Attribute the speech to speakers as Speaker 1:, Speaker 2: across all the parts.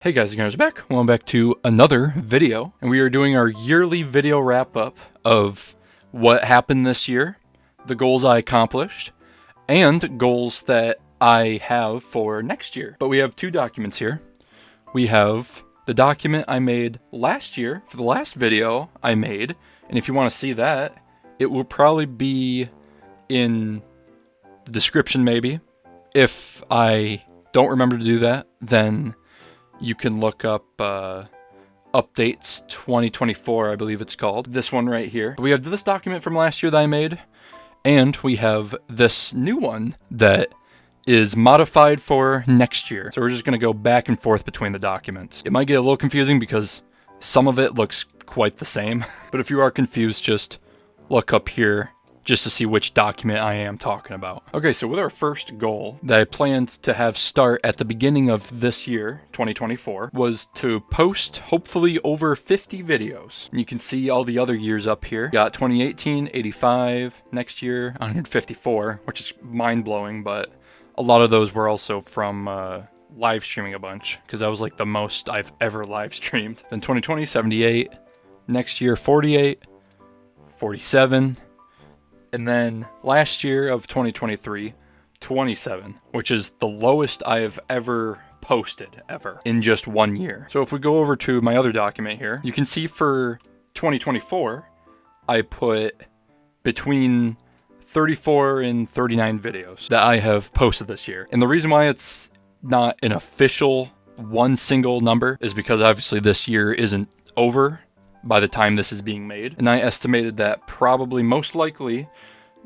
Speaker 1: Hey guys, you guys are back. Welcome back to another video, and we are doing our yearly video wrap-up of what happened this year, the goals I accomplished, and goals that I have for next year. But we have two documents here. We have the document I made last year for the last video I made, and if you want to see that, it will probably be in the description maybe. If I don't remember to do that, then you can look up Updates 2024, I believe it's called. This one right here. We have this document from last year that I made, and we have this new one that is modified for next year. So we're just going to go back and forth between the documents. It might get a little confusing because some of it looks quite the same. But if you are confused, just look up here just to see which document I am talking about. Okay, so with our first goal that I planned to have start at the beginning of this year, 2024, was to post hopefully over 50 videos. And you can see all the other years up here. Got 2018, 85, next year, 154, which is mind-blowing, but a lot of those were also from live streaming a bunch, because that was like the most I've ever live streamed. Then 2020, 78, next year, 48, 47, and then last year of 2023, 27, which is the lowest I've ever posted ever in just 1 year. So if we go over to my other document here, you can see for 2024, I put between 34 and 39 videos that I have posted this year. And the reason why it's not an official one single number is because obviously this year isn't over by the time this is being made. And I estimated that probably most likely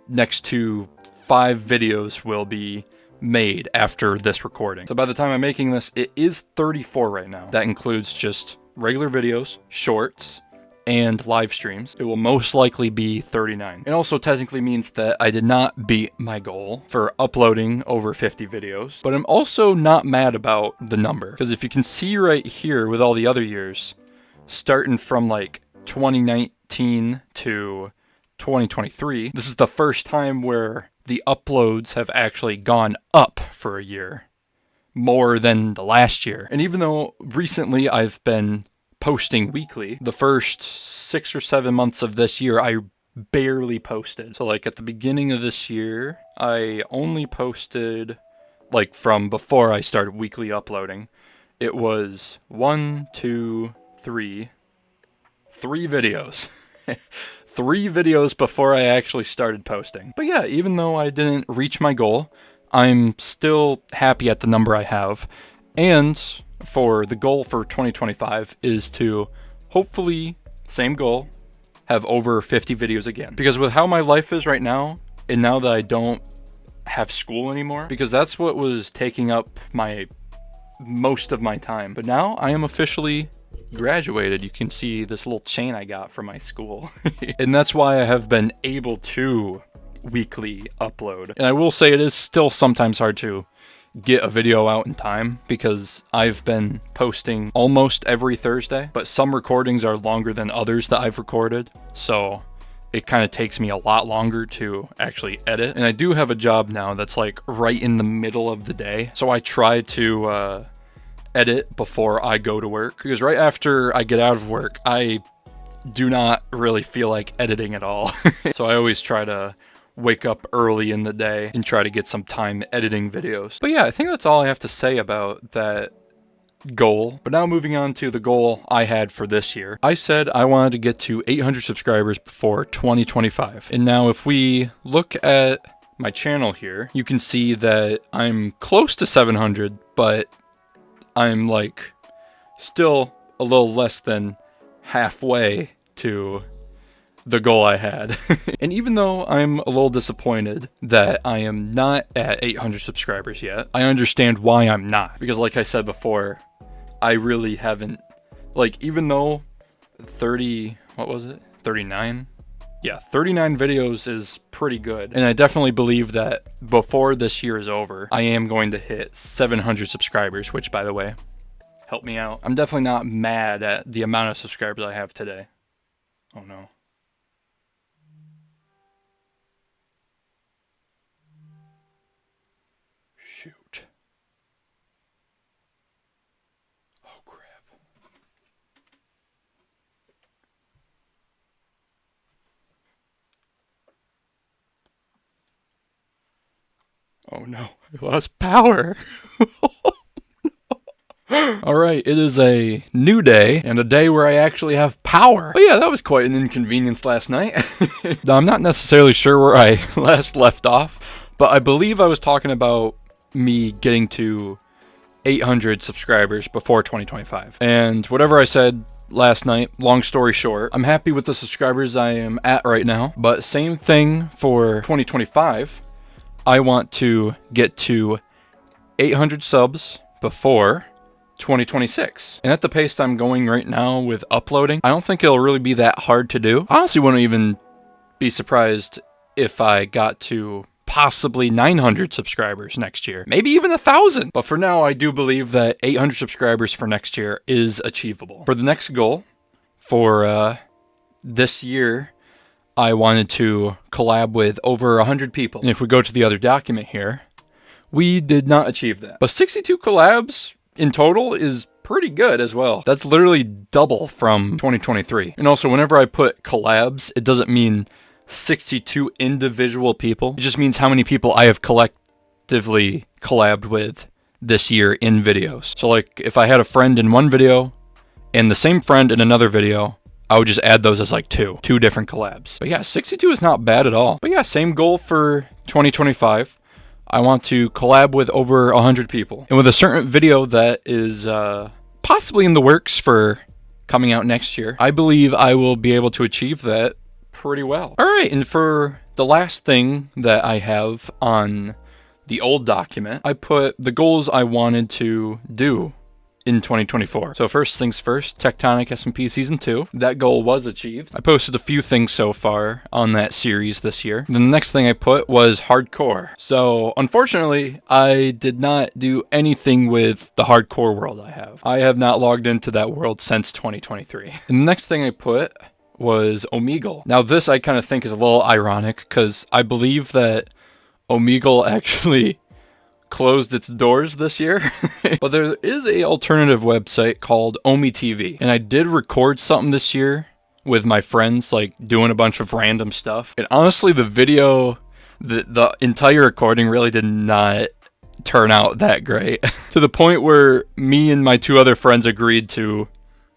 Speaker 1: next to 5 videos will be made after this recording. So by the time I'm making this, it is 34 right now. That includes just regular videos, shorts, and live streams. It will most likely be 39. It also technically means that I did not beat my goal for uploading over 50 videos, but I'm also not mad about the number, because if you can see right here with all the other years, starting from like 2019 to 2023, this is the first time where the uploads have actually gone up for a year, more than the last year. And even though recently I've been posting weekly, the first 6 or 7 months of this year I barely posted. So like at the beginning of this year, I only posted, like from before I started weekly uploading, it was 1, 2, 3 videos. 3 videos before I actually started posting. But yeah, even though I didn't reach my goal, I'm still happy at the number I have. And for the goal for 2025 is to hopefully, same goal, have over 50 videos again. Because with how my life is right now, and now that I don't have school anymore, because that's what was taking up my most of my time. But now I am officially graduated. You can see this little chain I got from my school. And that's why I have been able to weekly upload. And I will say it is still sometimes hard to get a video out in time, because I've been posting almost every Thursday, but some recordings are longer than others that I've recorded, so it kind of takes me a lot longer to actually edit. And I do have a job now that's like right in the middle of the day, so I try to edit before I go to work, because right after I get out of work, I do not really feel like editing at all. So I always try to wake up early in the day and try to get some time editing videos. But yeah, I think that's all I have to say about that goal. But now moving on to the goal I had for this year. I said I wanted to get to 800 subscribers before 2025. And now if we look at my channel here, you can see that I'm close to 700, but I'm like still a little less than halfway to the goal I had. And even though I'm a little disappointed that I am not at 800 subscribers yet, I understand why I'm not. Because like I said before, I really haven't, like, even though 39? Yeah, 39 videos is pretty good. And I definitely believe that before this year is over, I am going to hit 700 subscribers, which, by the way, help me out. I'm definitely not mad at the amount of subscribers I have today. Oh no. Shoot. Oh Oh no, I lost power. Alright, it is a new day, and a day where I actually have power. But yeah, that was quite an inconvenience last night. I'm not necessarily sure where I last left off, but I believe I was talking about me getting to 800 subscribers before 2025. And whatever I said last night, long story short, I'm happy with the subscribers I am at right now, but same thing for 2025. I want to get to 800 subs before 2026. And at the pace I'm going right now with uploading, I don't think it'll really be that hard to do. I honestly wouldn't even be surprised if I got to possibly 900 subscribers next year. Maybe even 1,000. But for now, I do believe that 800 subscribers for next year is achievable. For the next goal, for this year, I wanted to collab with over 100 people. And if we go to the other document here, we did not achieve that. But 62 collabs in total is pretty good as well. That's literally double from 2023. And also, whenever I put collabs, it doesn't mean 62 individual people. It just means how many people I have collectively collabed with this year in videos. So like if I had a friend in one video and the same friend in another video, I would just add those as like two different collabs. But yeah, 62 is not bad at all. But yeah, same goal for 2025. I want to collab with over 100 people. And with a certain video that is possibly in the works for coming out next year, I believe I will be able to achieve that pretty well. All right, and for the last thing that I have on the old document, I put the goals I wanted to do in 2024. So first things first, Tectonic SMP Season 2. That goal was achieved. I posted a few things so far on that series this year. Then the next thing I put was hardcore. So unfortunately, I did not do anything with the hardcore world I have. I have not logged into that world since 2023. And the next thing I put was Omegle. Now this I kind of think is a little ironic because I believe that Omegle actually closed its doors this year. But there is a alternative website called OmiTV, and I did record something this year with my friends, like doing a bunch of random stuff. And honestly, the video, the entire recording really did not turn out that great. To the point where me and my two other friends agreed to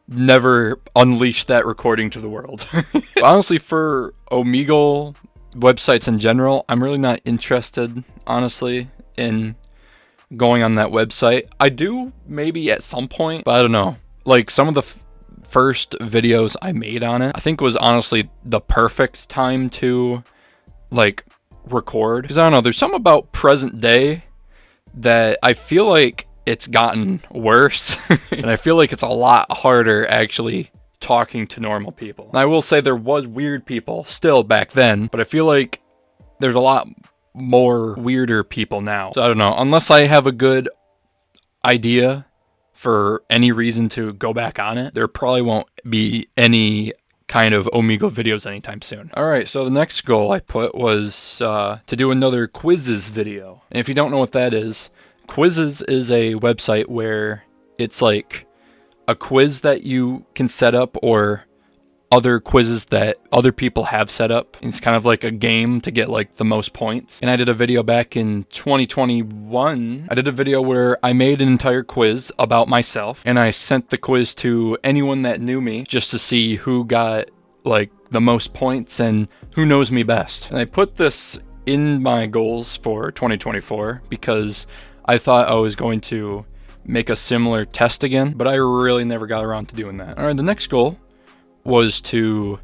Speaker 1: never unleash that recording to the world. But honestly, for Omegle websites in general, I'm really not interested, honestly, in going on that website. I do maybe at some point, but I don't know. Like some of the first videos I made on it, I think was honestly the perfect time to like record. Because I don't know, there's something about present day that I feel like it's gotten worse. And I feel like it's a lot harder actually talking to normal people. And I will say there was weird people still back then, but I feel like there's a lot more weirder people now. So I don't know, unless I have a good idea for any reason to go back on it, there probably won't be any kind of Omegle videos anytime soon. Alright, so the next goal I put was to do another quizzes video. And if you don't know what that is, quizzes is a website where it's like a quiz that you can set up or other quizzes that other people have set up. It's kind of like a game to get like the most points. And I did a video back in 2021. I did a video where I made an entire quiz about myself and I sent the quiz to anyone that knew me just to see who got like the most points and who knows me best. And I put this in my goals for 2024 because I thought I was going to make a similar test again, but I really never got around to doing that. All right, the next goal was to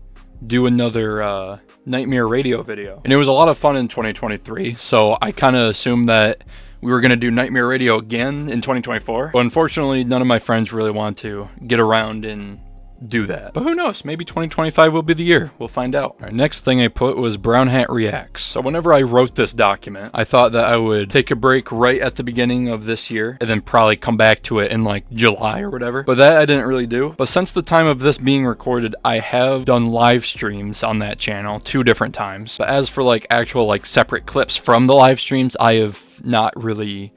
Speaker 1: do another Nightmare Radio video. And it was a lot of fun in 2023, so I kind of assumed that we were going to do Nightmare Radio again in 2024. But unfortunately, none of my friends really want to get around and do that. But who knows? Maybe 2025 will be the year. We'll find out. All right, next thing I put was Brown Hat Reacts. So whenever I wrote this document, I thought that I would take a break right at the beginning of this year and then probably come back to it in like July or whatever. But that I didn't really do. But since the time of this being recorded, I have done live streams on that channel 2 different times. But as for like actual like separate clips from the live streams, I have not really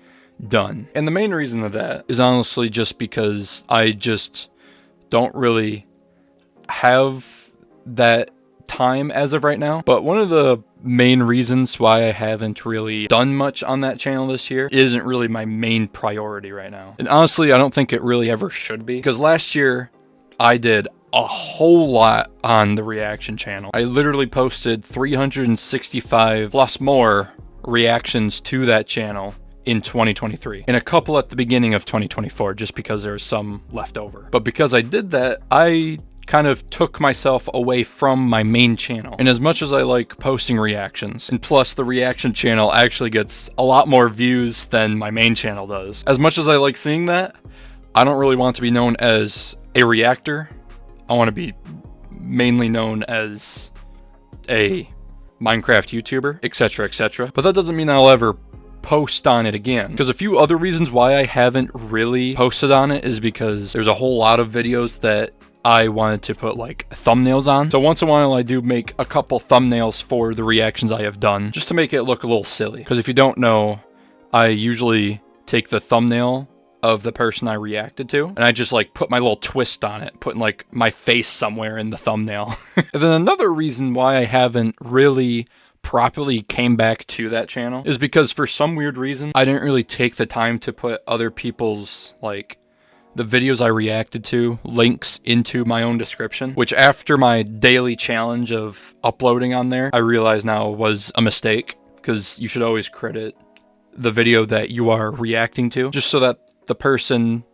Speaker 1: done. And the main reason of that is honestly just because I just don't really have that time as of right now. But one of the main reasons why I haven't really done much on that channel this year isn't really my main priority right now. And honestly, I don't think it really ever should be, because last year I did a whole lot on the reaction channel. I literally posted 365 plus more reactions to that channel in 2023, and a couple at the beginning of 2024, just because there was some left over. But because I did that, I kind of took myself away from my main channel. And as much as I like posting reactions, and plus the reaction channel actually gets a lot more views than my main channel does, as much as I like seeing that, I don't really want to be known as a reactor. I want to be mainly known as a Minecraft YouTuber, etc., etc. But that doesn't mean I'll ever post on it again, because a few other reasons why I haven't really posted on it is because there's a whole lot of videos that I wanted to put like thumbnails on. So once in a while I do make a couple thumbnails for the reactions I have done, just to make it look a little silly. Because if you don't know, I usually take the thumbnail of the person I reacted to, and I just like put my little twist on it, putting like my face somewhere in the thumbnail. And then another reason why I haven't really properly came back to that channel is because for some weird reason, I didn't really take the time to put other people's, like, the videos I reacted to, links into my own description, which after my daily challenge of uploading on there, I realize now was a mistake, because you should always credit the video that you are reacting to, just so that the person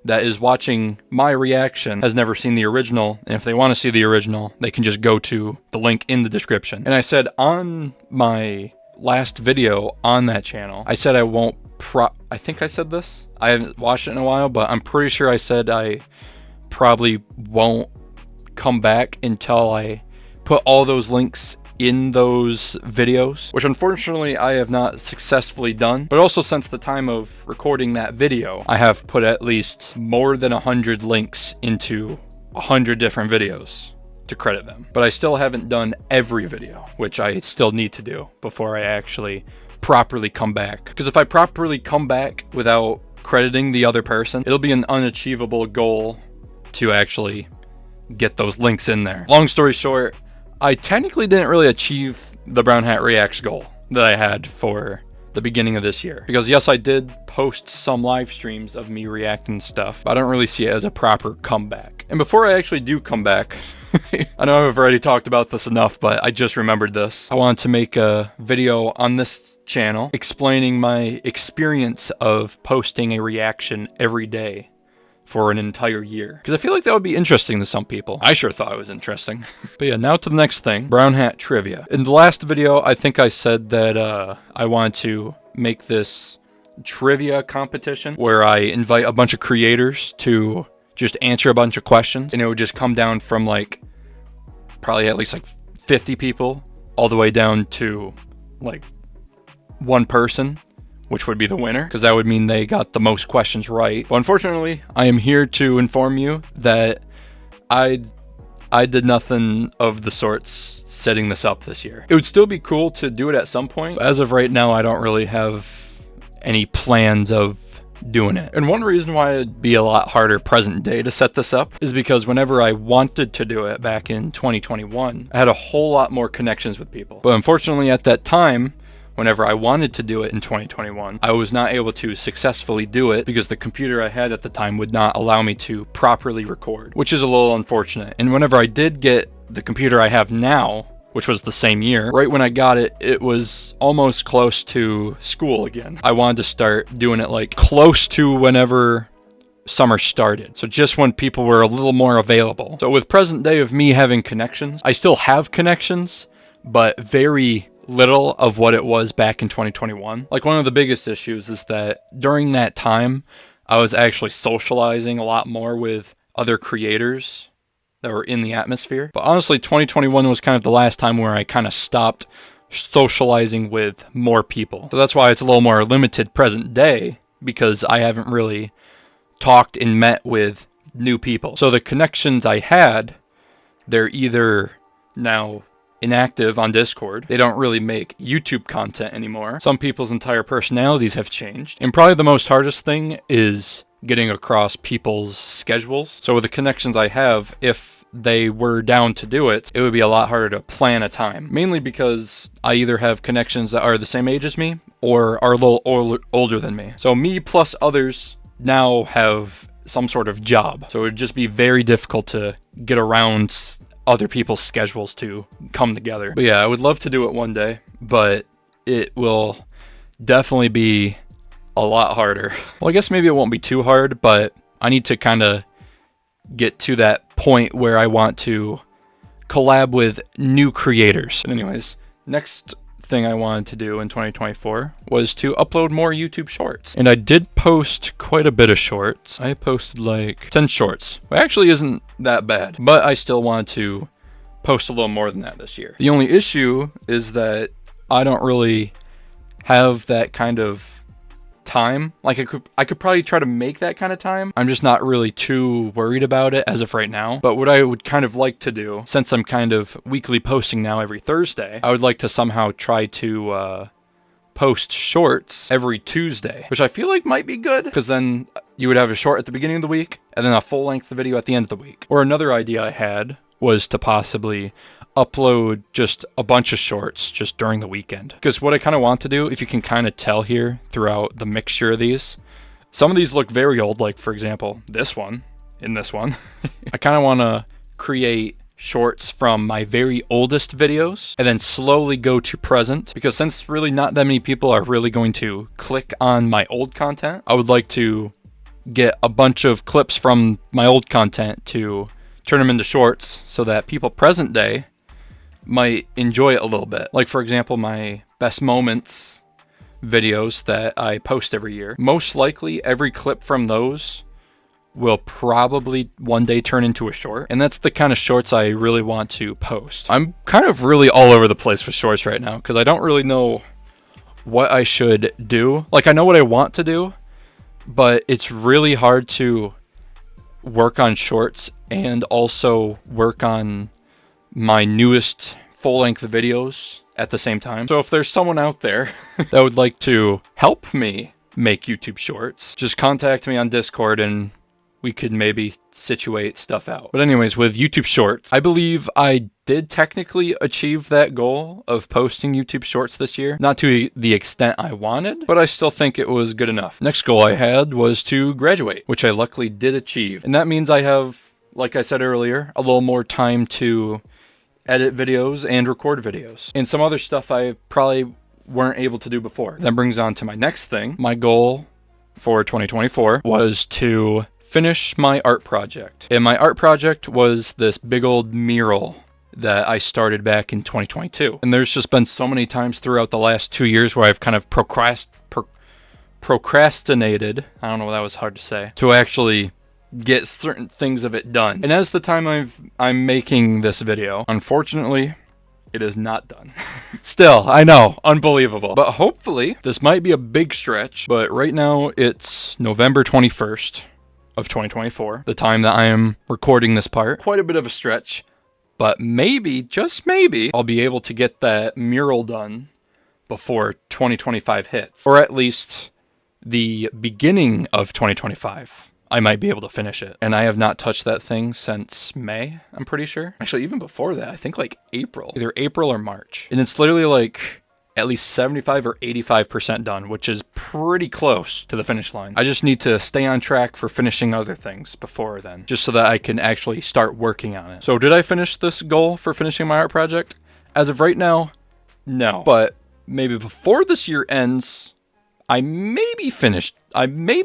Speaker 1: that is watching my reaction has never seen the original, and if they want to see the original, they can just go to the link in the description. And I said on my last video on that channel, I said I won't I think I said this. I haven't watched it in a while, but I'm pretty sure I said I probably won't come back until I put all those links in those videos, which unfortunately I have not successfully done. But also, since the time of recording that video, I have put at least more than 100 links into 100 different videos to credit them. But I still haven't done every video, which I still need to do before I actually properly come back. Because if I properly come back without crediting the other person, it'll be an unachievable goal to actually get those links in there. Long story short, I technically didn't really achieve the Brown Hat Reacts goal that I had for the beginning of this year. Because yes, I did post some live streams of me reacting stuff, but I don't really see it as a proper comeback. And before I actually do come back, I know I've already talked about this enough, but I just remembered this. I wanted to make a video on this channel explaining my experience of posting a reaction every day for an entire year, because I feel like that would be interesting to some people. I sure thought it was interesting. But yeah, now to the next thing, Brown Hat Trivia. In the last video, I think I said that I wanted to make this trivia competition where I invite a bunch of creators to just answer a bunch of questions, and it would just come down from like probably at least like 50 people all the way down to like one person, which would be the winner, because that would mean they got the most questions right. But unfortunately, I am here to inform you that I did nothing of the sorts setting this up this year. It would still be cool to do it at some point, but as of right now, I don't really have any plans of doing it. And one reason why it'd be a lot harder present day to set this up is because whenever I wanted to do it back in 2021, I had a whole lot more connections with people. But unfortunately at that time, whenever I wanted to do it in 2021, I was not able to successfully do it because the computer I had at the time would not allow me to properly record, which is a little unfortunate. And whenever I did get the computer I have now, which was the same year, right when I got it, it was almost close to school again. I wanted to start doing it like close to whenever summer started. So just when people were a little more available. So with present day of me having connections, I still have connections, but very little of what it was back in 2021. Like one of the biggest issues is that during that time, I was actually socializing a lot more with other creators that were in the atmosphere. But honestly, 2021 was kind of the last time where I kind of stopped socializing with more people. So that's why it's a little more limited present day, because I haven't really talked and met with new people. So the connections I had, they're either now inactive on Discord. They don't really make YouTube content anymore. Some people's entire personalities have changed. And probably the most hardest thing is getting across people's schedules. So with the connections I have, if they were down to do it, it would be a lot harder to plan a time. Mainly because I either have connections that are the same age as me or are a little older than me. So me plus others now have some sort of job. So it would just be very difficult to get around other people's schedules to come together. But yeah, I would love to do it one day, but it will definitely be a lot harder. Well, I guess maybe it won't be too hard, but I need to kind of get to that point where I want to collab with new creators. But anyways, next thing I wanted to do in 2024 was to upload more YouTube shorts. And I did post quite a bit of shorts. I posted like 10 shorts. It actually isn't that bad, but I still want to post a little more than that this year. The only issue is that I don't really have that kind of time. Like I could probably try to make that kind of time. I'm just not really too worried about it as of right now. But what I would kind of like to do, since I'm kind of weekly posting now every Thursday, I would like to somehow try to post shorts every Tuesday, which I feel like might be good, because then you would have a short at the beginning of the week and then a full-length video at the end of the week. Or another idea I had was to possibly upload just a bunch of shorts just during the weekend. Because what I kind of want to do, if you can kind of tell here throughout the mixture of these, some of these look very old, like for example, this one, I kind of want to create shorts from my very oldest videos and then slowly go to present, because since really not that many people are really going to click on my old content, I would like to get a bunch of clips from my old content to turn them into shorts so that people present day might enjoy it a little bit. Like for example, my best moments videos that I post every year. Most likely every clip from those will probably one day turn into a short. And that's the kind of shorts I really want to post. I'm kind of really all over the place with shorts right now because I don't really know what I should do. Like I know what I want to do, but it's really hard to work on shorts and also work on my newest full-length videos at the same time. So if there's someone out there that would like to help me make YouTube shorts, just contact me on Discord and we could maybe situate stuff out. But anyways, with YouTube shorts, I believe I did technically achieve that goal of posting YouTube shorts this year. Not to the extent I wanted, but I still think it was good enough. Next goal I had was to graduate, which I luckily did achieve. And that means I have, like I said earlier, a little more time to edit videos and record videos. And some other stuff I probably weren't able to do before. That brings on to my next thing. My goal for 2024 was to finish my art project. And my art project was this big old mural that I started back in 2022. And there's just been so many times throughout the last 2 years where I've kind of procrastinated, I don't know, that was hard to say, to actually get certain things of it done. And as the time I'm making this video, unfortunately, it is not done. Still, I know, unbelievable. But hopefully, this might be a big stretch, but right now it's November 21st of 2024, the time that I am recording this part. Quite a bit of a stretch, but maybe, just maybe, I'll be able to get that mural done before 2025 hits, or at least the beginning of 2025. I might be able to finish it. And I have not touched that thing since May, I'm pretty sure. Actually, even before that, I think like April. Either April or March. And it's literally like at least 75 or 85% done, which is pretty close to the finish line. I just need to stay on track for finishing other things before then, just so that I can actually start working on it. So did I finish this goal for finishing my art project? As of right now, no. But maybe before this year ends, I maybe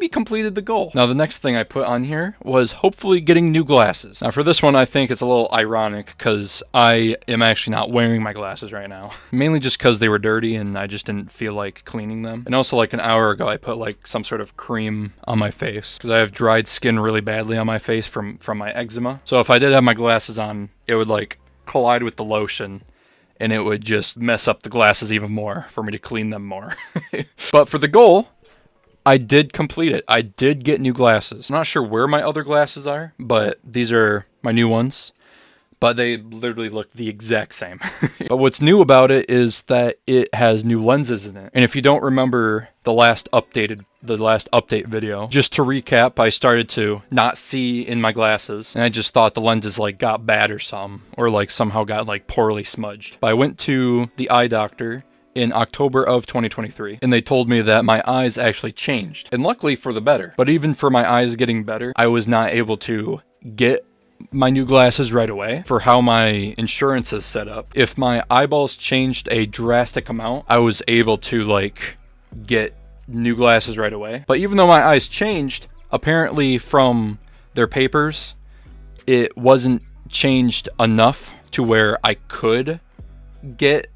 Speaker 1: completed the goal. Now, the next thing I put on here was hopefully getting new glasses. Now, for this one, I think it's a little ironic because I am actually not wearing my glasses right now. Mainly just because they were dirty and I just didn't feel like cleaning them. And also, like an hour ago, I put like some sort of cream on my face because I have dried skin really badly on my face from my eczema. So if I did have my glasses on, it would like collide with the lotion and it would just mess up the glasses even more for me to clean them more. But for the goal, I did complete it. I did get new glasses. I'm not sure where my other glasses are, but these are my new ones. but they literally look the exact same. But what's new about it is that it has new lenses in it. And if you don't remember the last update video, just to recap, I started to not see in my glasses, and I just thought the lenses like got bad or something, or like somehow got like poorly smudged. But I went to the eye doctor in October of 2023, and they told me that my eyes actually changed, and luckily for the better. But even for my eyes getting better, I was not able to get my new glasses right away for how my insurance is set up. If my eyeballs changed a drastic amount, I was able to like get new glasses right away. But even though my eyes changed, apparently from their papers, it wasn't changed enough to where I could get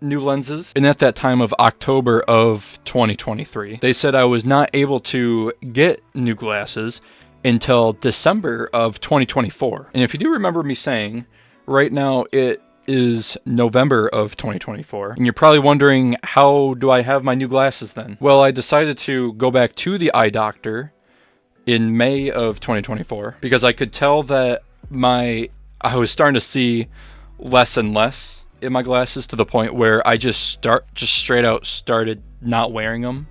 Speaker 1: new lenses. And at that time of October of 2023, they said I was not able to get new glasses until December of 2024. And if you do remember me saying, right now it is November of 2024, and you're probably wondering, how do I have my new glasses then? Well, I decided to go back to the eye doctor in May of 2024 because I could tell that I was starting to see less and less in my glasses, to the point where I just straight out started not wearing them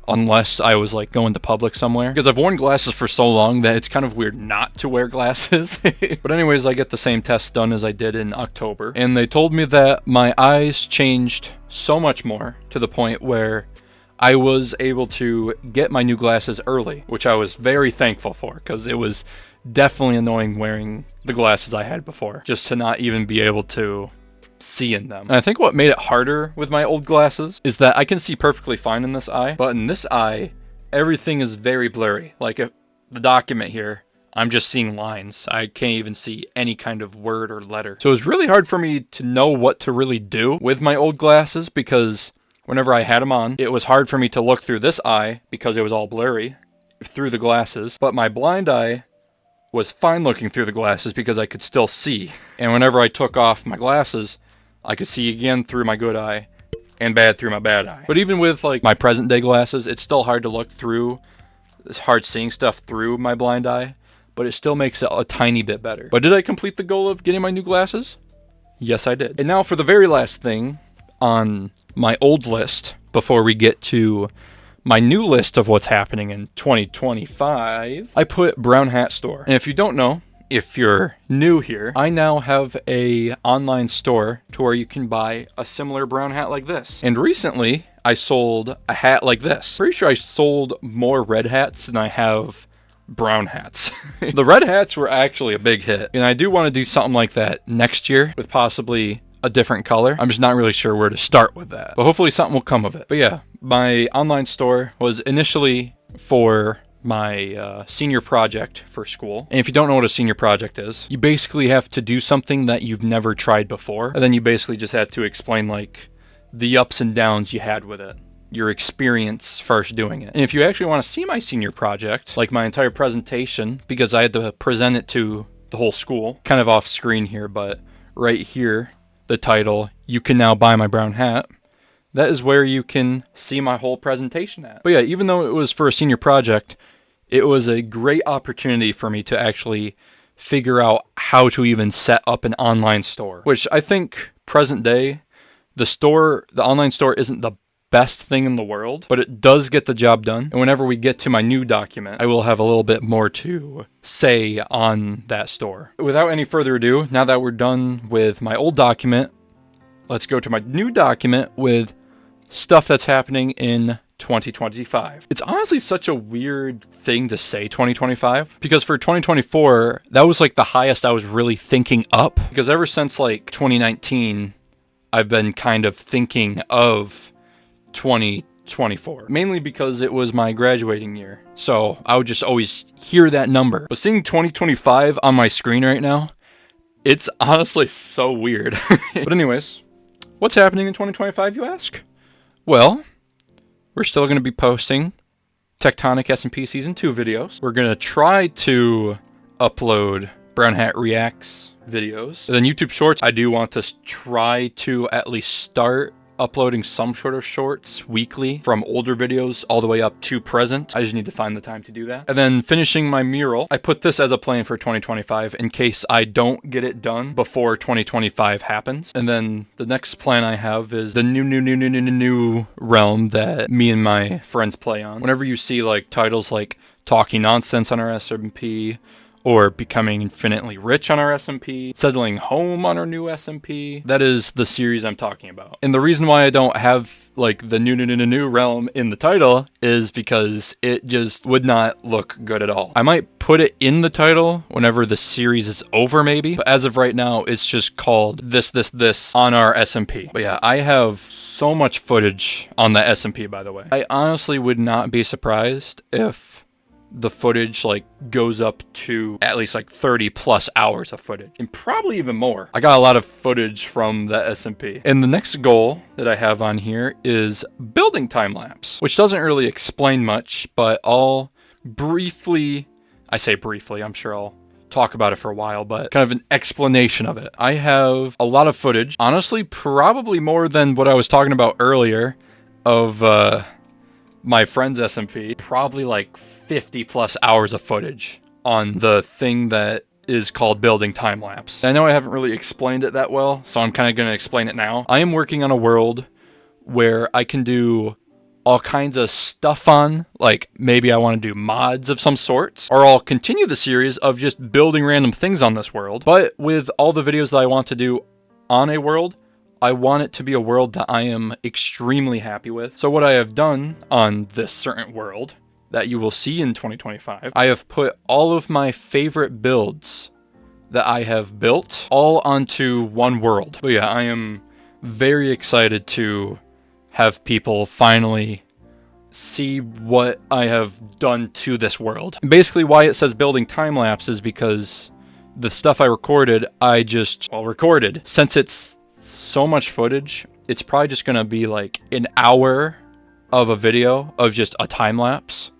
Speaker 1: unless I was like going to public somewhere, because I've worn glasses for so long that it's kind of weird not to wear glasses. But anyways, I get the same test done as I did in October, and they told me that my eyes changed so much more to the point where I was able to get my new glasses early, which I was very thankful for, because it was definitely annoying wearing the glasses I had before, just to not even be able to see in them. And I think what made it harder with my old glasses is that I can see perfectly fine in this eye, but in this eye, everything is very blurry. Like the document here, I'm just seeing lines. I can't even see any kind of word or letter. So it was really hard for me to know what to really do with my old glasses, because whenever I had them on, it was hard for me to look through this eye because it was all blurry through the glasses. But my blind eye was fine looking through the glasses because I could still see. And whenever I took off my glasses, I could see again through my good eye and bad through my bad eye. But even with like my present day glasses, it's still hard to look through. It's hard seeing stuff through my blind eye, but it still makes it a tiny bit better. But did I complete the goal of getting my new glasses? Yes, I did. And now for the very last thing on my old list before we get to my new list of what's happening in 2025, I put Brown Hat Store. And if you don't know, if you're new here, I now have a online store to where you can buy a similar brown hat like this. And recently, I sold a hat like this. Pretty sure I sold more red hats than I have brown hats. The red hats were actually a big hit, and I do want to do something like that next year with possibly a different color. I'm just not really sure where to start with that, but hopefully something will come of it. But yeah, my online store was initially for my senior project for school. And if you don't know what a senior project is, you basically have to do something that you've never tried before, and then you basically just have to explain like the ups and downs you had with it, your experience first doing it. And if you actually want to see my senior project, like my entire presentation, because I had to present it to the whole school, kind of off screen here, but right here, the title, "You Can Now Buy My Brown Hat," that is where you can see my whole presentation at. But yeah, even though it was for a senior project, it was a great opportunity for me to actually figure out how to even set up an online store, which I think present day, the online store isn't the best thing in the world, but it does get the job done. And whenever we get to my new document, I will have a little bit more to say on that store. Without any further ado, now that we're done with my old document, let's go to my new document with stuff that's happening in 2025. It's honestly such a weird thing to say 2025, because for 2024, that was like the highest I was really thinking up, because ever since like 2019, I've been kind of thinking of 2024, mainly because it was my graduating year. So I would just always hear that number. But seeing 2025 on my screen right now, it's honestly so weird. But anyways, what's happening in 2025, you ask? Well, we're still going to be posting Tectonic S&P Season 2 videos. We're going to try to upload Brown Hat Reacts videos. And then YouTube Shorts, I do want to try to at least start uploading some sort of shorts weekly from older videos all the way up to present. I just need to find the time to do that. And then finishing my mural, I put this as a plan for 2025 in case I don't get it done before 2025 happens. And then the next plan I have is the new realm that me and my friends play on. Whenever you see like titles like Talking Nonsense on our SMP, or Becoming Infinitely Rich on our SMP, Settling Home on our new SMP, that is the series I'm talking about. And the reason why I don't have like the new realm in the title is because it just would not look good at all. I might put it in the title whenever the series is over maybe, but as of right now, it's just called this on our SMP. But yeah, I have so much footage on that SMP, by the way. I honestly would not be surprised if the footage like goes up to at least like 30 plus hours of footage, and probably even more. I got a lot of footage from the SMP. And the next goal that I have on here is building time lapse, which doesn't really explain much, but I'll briefly, I say briefly, I'm sure I'll talk about it for a while, but kind of an explanation of it. I have a lot of footage, honestly, probably more than what I was talking about earlier of my friend's SMP, probably like 50 plus hours of footage on the thing that is called building time lapse. I know I haven't really explained it that well, so I'm kind of going to explain it now. I am working on a world where I can do all kinds of stuff on, like maybe I want to do mods of some sorts, or I'll continue the series of just building random things on this world. But with all the videos that I want to do on a world, I want it to be a world that I am extremely happy with. So what I have done on this certain world that you will see in 2025, I have put all of my favorite builds that I have built all onto one world. But yeah, I am very excited to have people finally see what I have done to this world. Basically why it says building time lapse is because the stuff I recorded, recorded. Since it's so much footage, it's probably just gonna be like an hour of a video of just a time lapse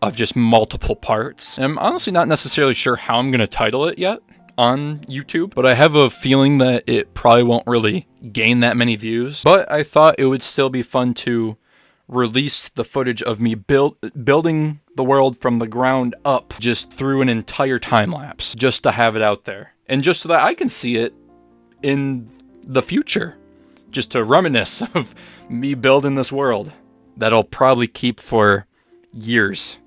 Speaker 1: of just multiple parts. And I'm honestly not necessarily sure how I'm gonna title it yet on YouTube, but I have a feeling that it probably won't really gain that many views. But I thought it would still be fun to release the footage of me building the world from the ground up just through an entire time lapse, just to have it out there, and just so that I can see it in the future, just to reminisce of me building this world that I'll probably keep for years,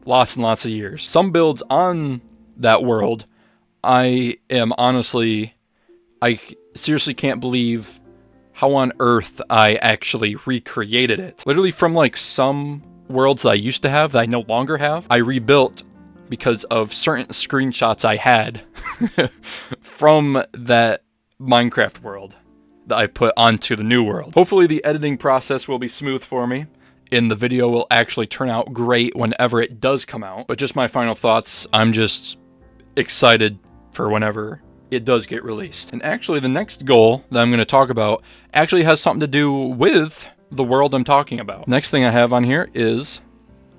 Speaker 1: lots and lots of years. Some builds on that world, I seriously can't believe how on earth I actually recreated it. Literally from like some worlds that I used to have that I no longer have, I rebuilt because of certain screenshots I had from that Minecraft world that I put onto the new world. Hopefully the editing process will be smooth for me and the video will actually turn out great whenever it does come out. But just my final thoughts, I'm just excited for whenever it does get released. And actually the next goal that I'm going to talk about actually has something to do with the world I'm talking about. Next thing I have on here is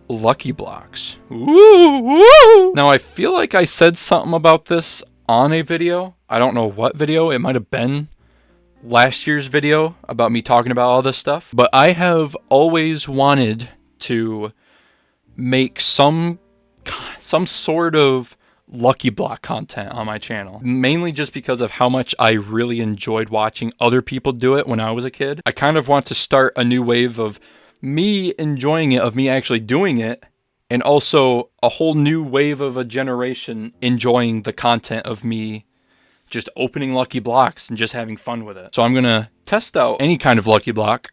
Speaker 1: Lucky Blocks. Woo, woo. Now I feel like I said something about this on a video. I don't know what video. It might have been last year's video about me talking about all this stuff. But I have always wanted to make some sort of Lucky Block content on my channel, mainly just because of how much I really enjoyed watching other people do it when I was a kid. I kind of want to start a new wave of me enjoying it, of me actually doing it, and also a whole new wave of a generation enjoying the content of me just opening Lucky Blocks and just having fun with it. So I'm gonna test out any kind of Lucky Block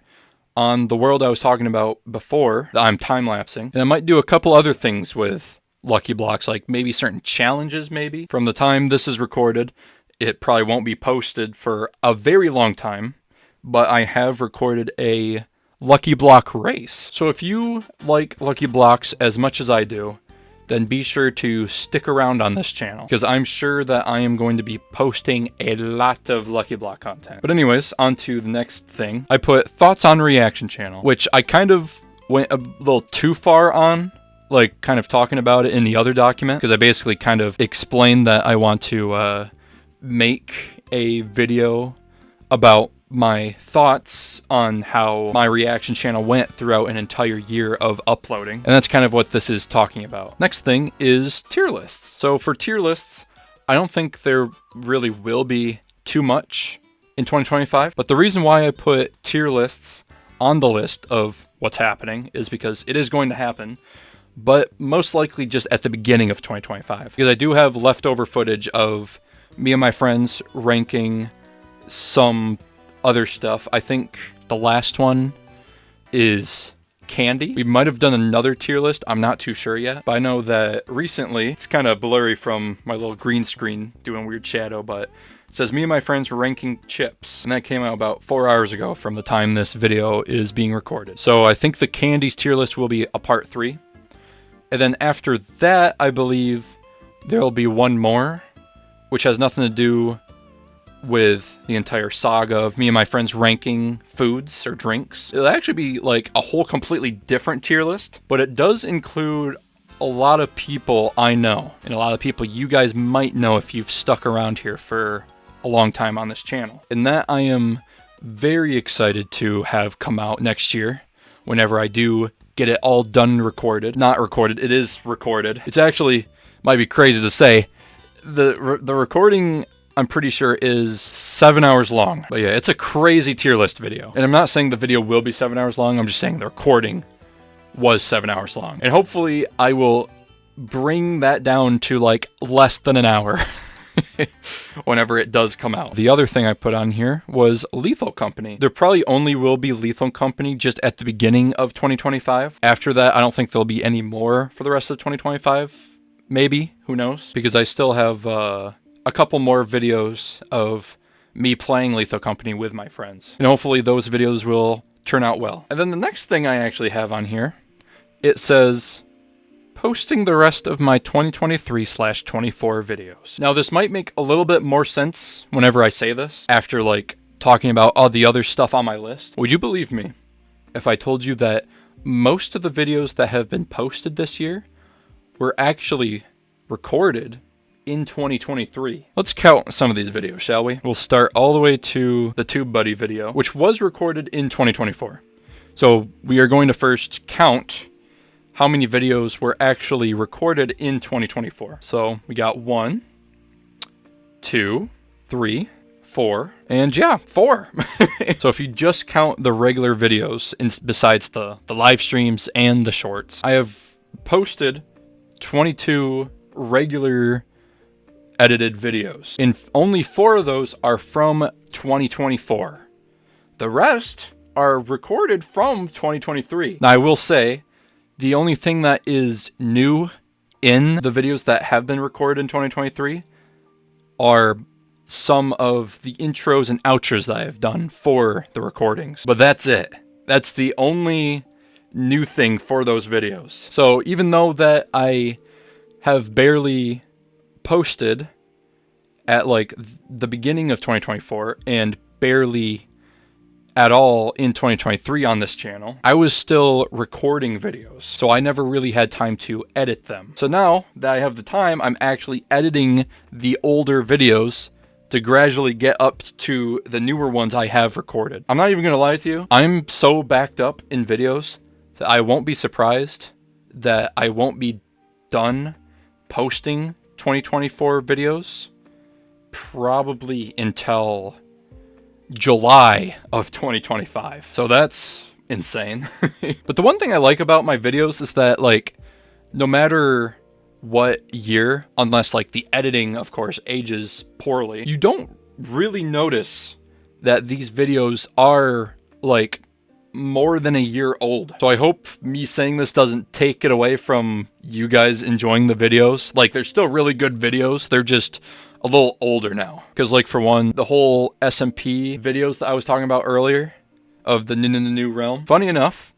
Speaker 1: on the world I was talking about before that I'm time-lapsing, and I might do a couple other things with Lucky Blocks, like maybe certain challenges. Maybe from the time this is recorded, it probably won't be posted for a very long time, but I have recorded a Lucky Block race. So if you like Lucky Blocks as much as I do, then be sure to stick around on this channel, because I'm sure that I am going to be posting a lot of Lucky Block content. But anyways, on to the next thing. I put thoughts on reaction channel, which I kind of went a little too far on, like kind of talking about it in the other document, because I basically kind of explained that I want to make a video about my thoughts on how my reaction channel went throughout an entire year of uploading. And that's kind of what this is talking about. Next thing is tier lists. So for tier lists, I don't think there really will be too much in 2025. But the reason why I put tier lists on the list of what's happening is because it is going to happen, but most likely just at the beginning of 2025. Because I do have leftover footage of me and my friends ranking some other stuff. I think the last one is candy. We might have done another tier list. I'm not too sure yet, but I know that recently, it's kind of blurry from my little green screen doing weird shadow, but it says me and my friends ranking chips. And that came out about 4 hours ago from the time this video is being recorded. So I think the candies tier list will be a part 3. And then after that, I believe there'll be one more, which has nothing to do with the entire saga of me and my friends ranking foods or drinks. It'll actually be like a whole completely different tier list, but it does include a lot of people I know and a lot of people you guys might know if you've stuck around here for a long time on this channel. And that I am very excited to have come out next year whenever I do get it all done and recorded. Not recorded, it is recorded. It's actually, might be crazy to say, the recording, I'm pretty sure, is 7 hours long. But yeah, it's a crazy tier list video. And I'm not saying the video will be 7 hours long, I'm just saying the recording was 7 hours long. And hopefully I will bring that down to like less than an hour whenever it does come out. The other thing I put on here was Lethal Company. There probably only will be Lethal Company just at the beginning of 2025. After that, I don't think there'll be any more for the rest of 2025. Maybe, who knows? Because I still have a couple more videos of me playing Lethal Company with my friends. And hopefully those videos will turn out well. And then the next thing I actually have on here, it says posting the rest of my 2023/24 videos. Now this might make a little bit more sense whenever I say this, after like talking about all the other stuff on my list. Would you believe me if I told you that most of the videos that have been posted this year were actually recorded in 2023? Let's count some of these videos, shall we? We'll start all the way to the Tube Buddy video, which was recorded in 2024. So we are going to first count how many videos were actually recorded in 2024. So we got 1, 2, 3, 4, and yeah, 4. So if you just count the regular videos besides the live streams and the shorts, I have posted 22 regular edited videos, and only 4 of those are from 2024. The rest are recorded from 2023. Now I will say, the only thing that is new in the videos that have been recorded in 2023 are some of the intros and outros that I have done for the recordings. But that's it. That's the only new thing for those videos. So even though that I have barely posted at like the beginning of 2024 and barely at all in 2023 on this channel, I was still recording videos, so I never really had time to edit them. So now that I have the time, I'm actually editing the older videos to gradually get up to the newer ones I have recorded. I'm not even gonna lie to you, I'm so backed up in videos that I won't be surprised that I won't be done posting 2024 videos probably until July of 2025. So that's insane. But the one thing I like about my videos is that, like, no matter what year, unless like the editing of course ages poorly, you don't really notice that these videos are like more than a year old. So I hope me saying this doesn't take it away from you guys enjoying the videos. Like, they're still really good videos, they're just a little older now. Because like, for one, the whole SMP videos that I was talking about earlier of the new realm, funny enough,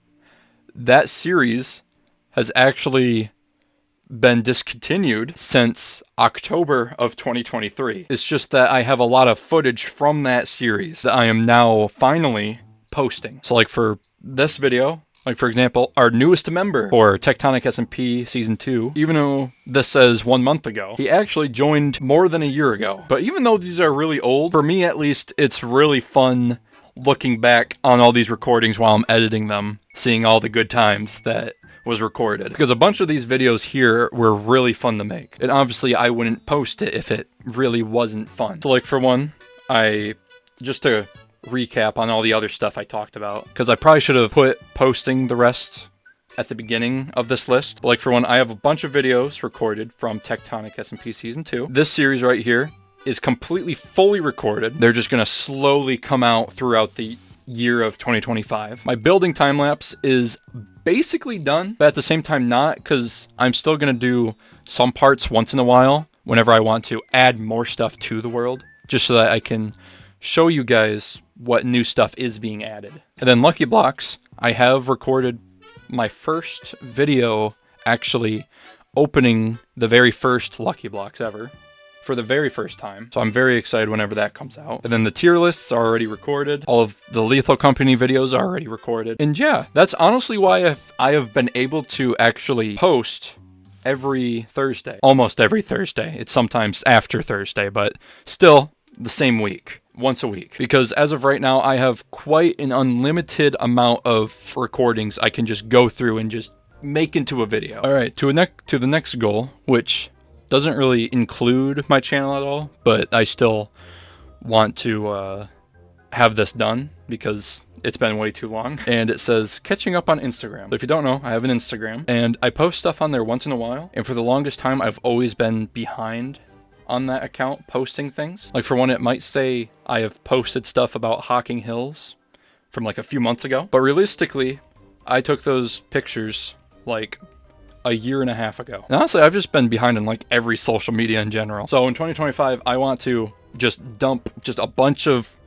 Speaker 1: that series has actually been discontinued since October of 2023. It's just that I have a lot of footage from that series that I am now finally posting. So like for this video, like for example, our newest member for Tectonic SMP Season 2, even though this says 1 month ago, he actually joined more than a year ago. But even though these are really old, for me at least, it's really fun looking back on all these recordings while I'm editing them, seeing all the good times that was recorded. Because a bunch of these videos here were really fun to make. And obviously I wouldn't post it if it really wasn't fun. So like for one, just to recap on all the other stuff I talked about, because I probably should have put posting the rest at the beginning of this list. But like for one, I have a bunch of videos recorded from Tectonic SMP Season 2. This series right here is completely fully recorded. They're just gonna slowly come out throughout the year of 2025. My building time lapse is basically done, but at the same time not, because I'm still gonna do some parts once in a while whenever I want to add more stuff to the world, just so that I can show you guys what new stuff is being added. And then Lucky Blocks, I have recorded my first video actually opening the very first Lucky Blocks ever for the very first time. So I'm very excited whenever that comes out. And then the tier lists are already recorded. All of the Lethal Company videos are already recorded. And yeah, that's honestly why I have been able to actually post every Thursday. Almost every Thursday. It's sometimes after Thursday, but still the same week. Once a week. Because as of right now, I have quite an unlimited amount of recordings I can just go through and just make into a video. Alright, to the next goal, which doesn't really include my channel at all, but I still want to have this done because it's been way too long. And it says catching up on Instagram. So if you don't know, I have an Instagram and I post stuff on there once in a while. And for the longest time, I've always been behind on that account posting things. Like for one, it might say I have posted stuff about Hocking Hills from like a few months ago. But realistically, I took those pictures like a year and a half ago. And honestly, I've just been behind on like every social media in general. So in 2025, I want to just dump just a bunch of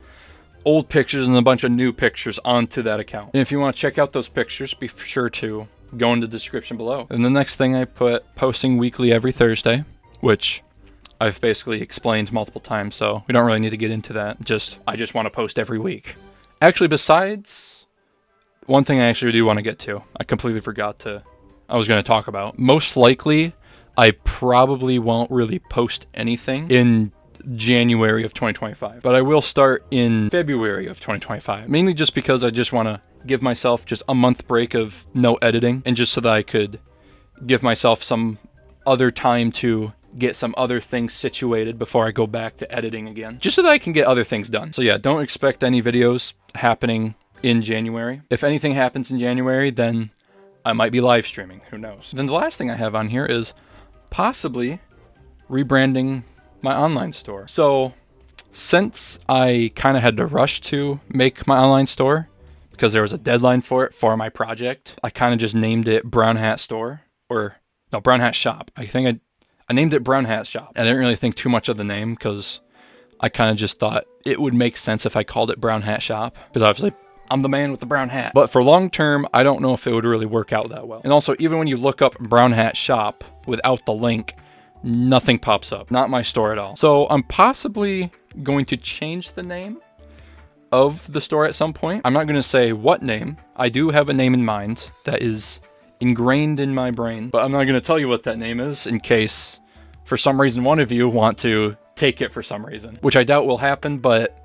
Speaker 1: old pictures and a bunch of new pictures onto that account. And if you want to check out those pictures, be sure to go in the description below. And the next thing I put posting weekly every Thursday, which I've basically explained multiple times, so we don't really need to get into that. I just want to post every week. Actually, besides one thing I actually do want to get to, I completely forgot I was going to talk about. Most likely, I probably won't really post anything in January of 2025, but I will start in February of 2025, mainly just because I just want to give myself just a month break of no editing, and just so that I could give myself some other time to get some other things situated before I go back to editing again, just so that I can get other things done. So yeah, don't expect any videos happening in January. If anything happens in January, then I might be live streaming, who knows. Then the last thing I have on here is possibly rebranding my online store. So since I kind of had to rush to make my online store because there was a deadline for it for my project, I kind of just named it Brown Hat Store, or no, Brown Hat Shop. I think I named it Brown Hat Shop. I didn't really think too much of the name because I kind of just thought it would make sense if I called it Brown Hat Shop, because obviously I'm the man with the brown hat. But for long term, I don't know if it would really work out that well. And also, even when you look up Brown Hat Shop without the link, nothing pops up. Not my store at all. So I'm possibly going to change the name of the store at some point. I'm not going to say what name. I do have a name in mind that is ingrained in my brain, but I'm not going to tell you what that name is in case for some reason one of you want to take it for some reason, which I doubt will happen, but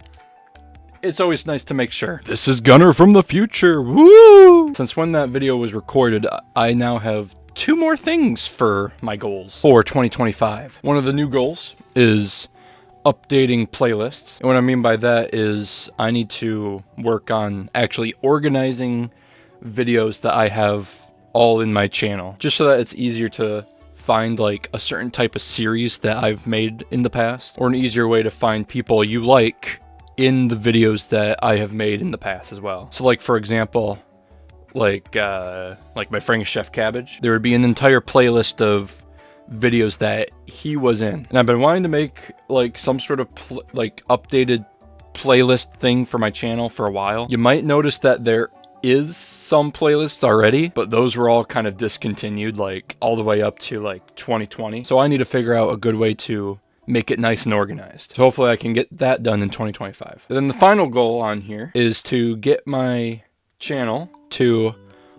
Speaker 1: it's always nice to make sure. This is Gunner from the future. Woo! Since when that video was recorded, I now have 2 more things for my goals for 2025. One of the new goals is updating playlists. And what I mean by that is I need to work on actually organizing videos that I have all in my channel, just so that it's easier to find like a certain type of series that I've made in the past, or an easier way to find people you like in the videos that I have made in the past as well. So like, for example, like my friend Chef Cabbage, there would be an entire playlist of videos that he was in. And I've been wanting to make like some sort of updated playlist thing for my channel for a while. You might notice that there is some playlists already, but those were all kind of discontinued like all the way up to like 2020. So I need to figure out a good way to make it nice and organized. So hopefully I can get that done in 2025. And then the final goal on here is to get my channel to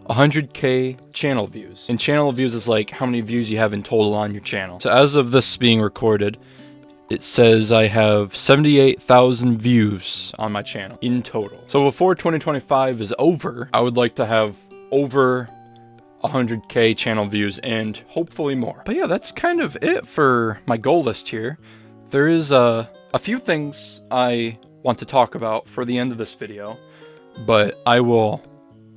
Speaker 1: 100K channel views. And channel views is like how many views you have in total on your channel. So as of this being recorded, it says I have 78,000 views on my channel in total. So before 2025 is over, I would like to have over 100K channel views and hopefully more. But yeah, that's kind of it for my goal list here. There is a few things I want to talk about for the end of this video, but I will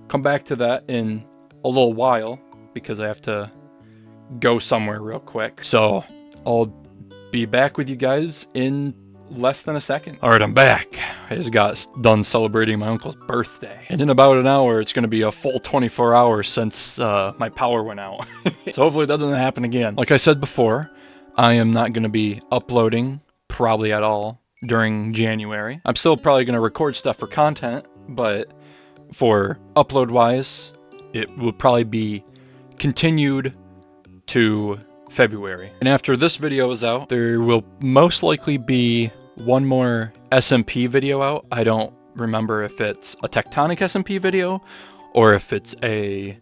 Speaker 1: come back to that in a little while because I have to go somewhere real quick. So I'll be back with you guys in less than a second. All right, I'm back. I just got done celebrating my uncle's birthday. And in about an hour, it's going to be a full 24 hours since my power went out. So hopefully that doesn't happen again. Like I said before, I am not going to be uploading probably at all during January. I'm still probably going to record stuff for content, but for upload wise, it will probably be continued to February. And after this video is out, there will most likely be one more SMP video out. I don't remember if it's a Tectonic SMP video or if it's a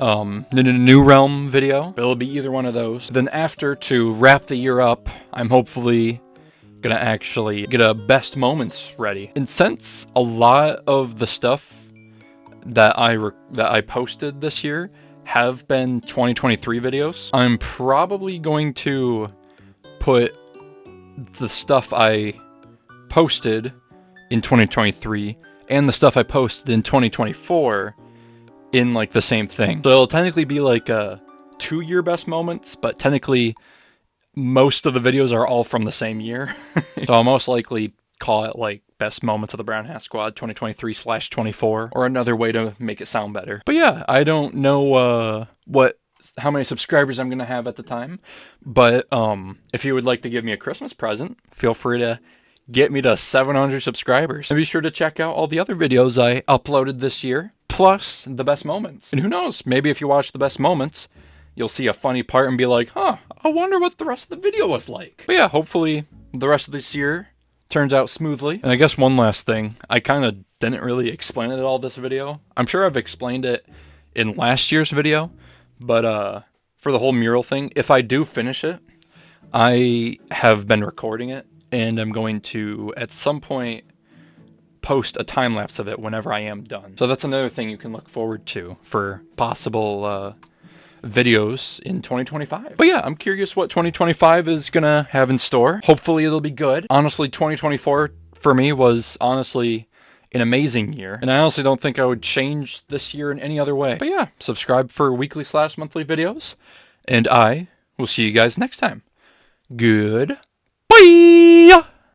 Speaker 1: New Realm video. It'll be either one of those. Then after, to wrap the year up, I'm hopefully gonna actually get a best moments ready. And since a lot of the stuff that I posted this year have been 2023 videos, I'm probably going to put the stuff I posted in 2023 and the stuff I posted in 2024 in like the same thing. So it'll technically be like a 2-year best moments, but technically most of the videos are all from the same year. So I'll most likely call it like best moments of the Brown Hat Squad 2023/24, or another way to make it sound better. But yeah, I don't know how many subscribers I'm gonna have at the time, but if you would like to give me a Christmas present, feel free to get me to 700 subscribers. And be sure to check out all the other videos I uploaded this year, plus the best moments. And who knows, maybe if you watch the best moments, you'll see a funny part and be like, huh, I wonder what the rest of the video was like. But yeah, hopefully the rest of this year turns out smoothly. And I guess one last thing, I kind of didn't really explain it all this video. I'm sure I've explained it in last year's video, but for the whole mural thing, if I do finish it, I have been recording it, and I'm going to, at some point, post a time lapse of it whenever I am done. So that's another thing you can look forward to for possible videos in 2025. But yeah, I'm curious what 2025 is gonna have in store. Hopefully it'll be good. Honestly, 2024 for me was honestly an amazing year, and I honestly don't think I would change this year in any other way. But yeah, subscribe for weekly/monthly videos, and I will see you guys next time. Goodbye.